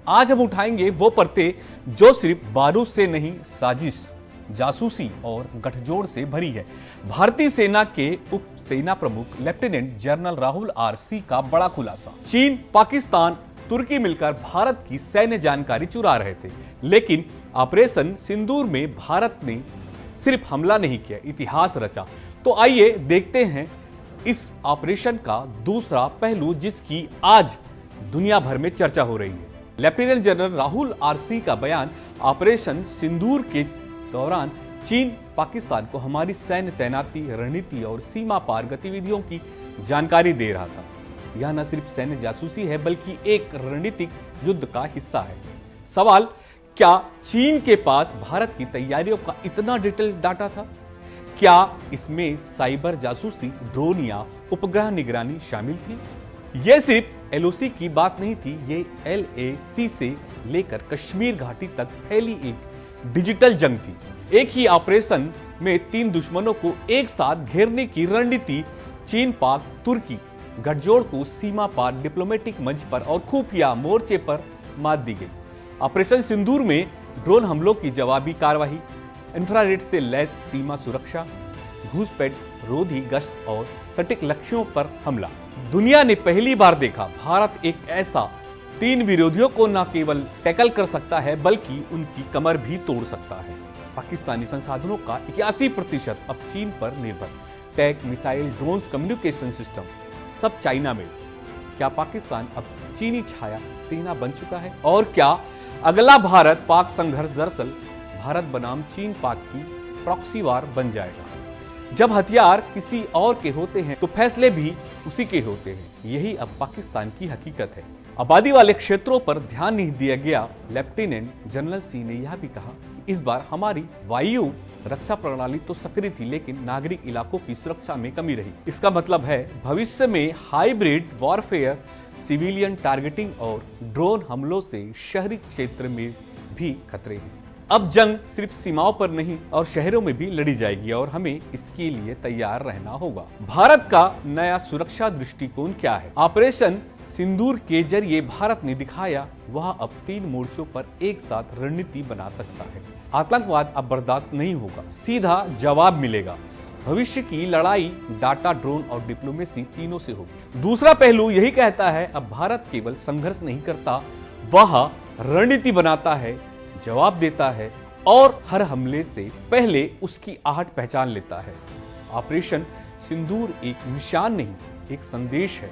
आज हम उठाएंगे वो परतें जो सिर्फ बारूद से नहीं, साजिश, जासूसी और गठजोड़ से भरी है। भारतीय सेना के उप सेना प्रमुख लेफ्टिनेंट जनरल राहुल आर.सी. का बड़ा खुलासा। चीन, पाकिस्तान, तुर्की मिलकर भारत की सैन्य जानकारी चुरा रहे थे, लेकिन ऑपरेशन सिंदूर में भारत ने सिर्फ हमला नहीं किया, इतिहास रचा। तो आइए देखते हैं इस ऑपरेशन का दूसरा पहलू, जिसकी आज दुनिया भर में चर्चा हो रही है। Lieutenant general Rahul RC. का बयान, ऑपरेशन सिंदूर के दौरान चीन, पाकिस्तान को हमारी सैन्य तैनाती, रणनीति और सीमा पार गतिविधियों की जानकारी दे रहा था। यह न सिर्फ सैन्य जासूसी है, बल्कि एक रणनीतिक युद्ध का हिस्सा है। सवाल, क्या चीन के पास भारत की तैयारियों का इतना डिटेल डाटा था? क्या इसमें साइबर जासूसी, ड्रोन या उपग्रह निगरानी शामिल थी? यह सिर्फ एलओसी की बात नहीं थी, ये एलएसी से लेकर कश्मीर घाटी तक फैली एक डिजिटल जंग थी। एक ही ऑपरेशन में 3 दुश्मनों को एक साथ घेरने की रणनीति चीन, पाक, तुर्की गठजोड़ को सीमा पार डिप्लोमेटिक मंच पर और खुफिया मोर्चे पर मात दी गई। ऑपरेशन सिंदूर में ड्रोन हमलों की जवाबी कार्रवाई, इंफ्रारेड से लैस सीमा सुरक्षा, घुसपैठ रोधी गश्त और सटीक लक्ष्यों पर हमला। दुनिया ने पहली बार देखा, भारत एक ऐसा 3 विरोधियों को न केवल टैकल कर सकता है, बल्कि उनकी कमर भी तोड़ सकता है। पाकिस्तानी संसाधनों का 81% अब चीन पर निर्भर। Tank, missile, drones, communication system सब चाइना में। क्या पाकिस्तान अब चीनी छाया सेना बन चुका है? और क्या अगला भारत पाक संघर्ष दरअसल भारत बनाम चीन पाक की प्रॉक्सी वार बन जाएगा? जब हथियार किसी और के होते हैं तो फैसले भी उसी के होते हैं। यही अब पाकिस्तान की हकीकत है। आबादी वाले क्षेत्रों पर ध्यान नहीं दिया गया। लेफ्टिनेंट जनरल सी ने यह भी कहा कि इस बार हमारी वायु रक्षा प्रणाली तो सक्रिय थी, लेकिन नागरिक इलाकों की सुरक्षा में कमी रही। इसका मतलब है भविष्य में हाइब्रिड वॉरफेयर, सिविलियन टारगेटिंग और ड्रोन हमलों से शहरी क्षेत्र में भी खतरे हैं। अब जंग सिर्फ सीमाओं पर नहीं और शहरों में भी लड़ी जाएगी, और हमें इसके लिए तैयार रहना होगा। भारत का नया सुरक्षा दृष्टिकोण क्या है? ऑपरेशन सिंदूर के जरिए भारत ने दिखाया वह अब 3 मोर्चों पर एक साथ रणनीति बना सकता है। आतंकवाद अब बर्दाश्त नहीं होगा, सीधा जवाब मिलेगा। भविष्य की लड़ाई डाटा, ड्रोन और डिप्लोमेसी तीनों से होगी। दूसरा पहलू यही कहता है, अब भारत केवल संघर्ष नहीं करता, वह रणनीति बनाता है, जवाब देता है और हर हमले से पहले उसकी आहट पहचान लेता है। ऑपरेशन सिंदूर एक निशान नहीं, एक संदेश है,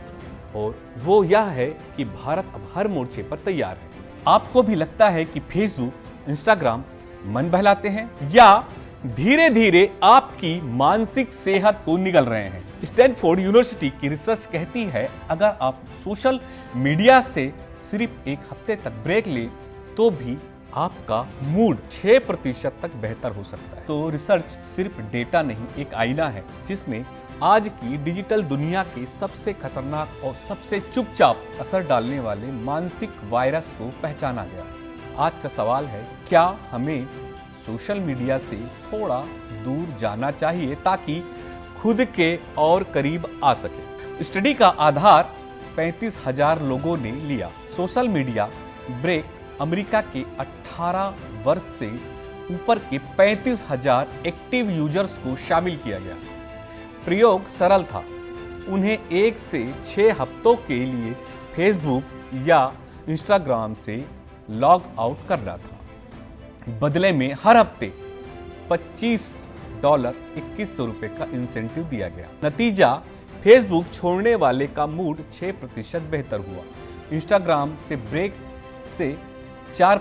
और वो यह है कि भारत अब हर मोर्चे पर तैयार है। आपको भी लगता है कि फेसबुक, इंस्टाग्राम मन बहलाते हैं, या धीरे धीरे आपकी मानसिक सेहत को निगल रहे हैं? स्टैनफोर्ड यूनिवर्सिटी की रिसर्च कहती है, अगर आप सोशल मीडिया से सिर्फ एक हफ्ते तक ब्रेक लें तो भी आपका मूड 6% तक बेहतर हो सकता है। तो रिसर्च सिर्फ डेटा नहीं, एक आईना है जिसमें आज की डिजिटल दुनिया के सबसे खतरनाक और सबसे चुपचाप असर डालने वाले मानसिक वायरस को पहचाना गया। आज का सवाल है, क्या हमें सोशल मीडिया से थोड़ा दूर जाना चाहिए ताकि खुद के और करीब आ सके? स्टडी का आधार 35,000 लोगों ने लिया। सोशल मीडिया ब्रेक अमेरिका के 18 वर्ष से ऊपर के 35,000 एक्टिव यूजर्स को शामिल किया गया। प्रयोग सरल था, उन्हें 1 से 6 हफ्तों के लिए फेसबुक या इंस्टाग्राम से लॉग आउट करना था। बदले में हर हफ्ते $25 2100 रुपए का इंसेंटिव दिया गया। नतीजा, फेसबुक छोड़ने वाले का मूड 6% बेहतर हुआ। इंस्टाग्राम से ब्रेक से 4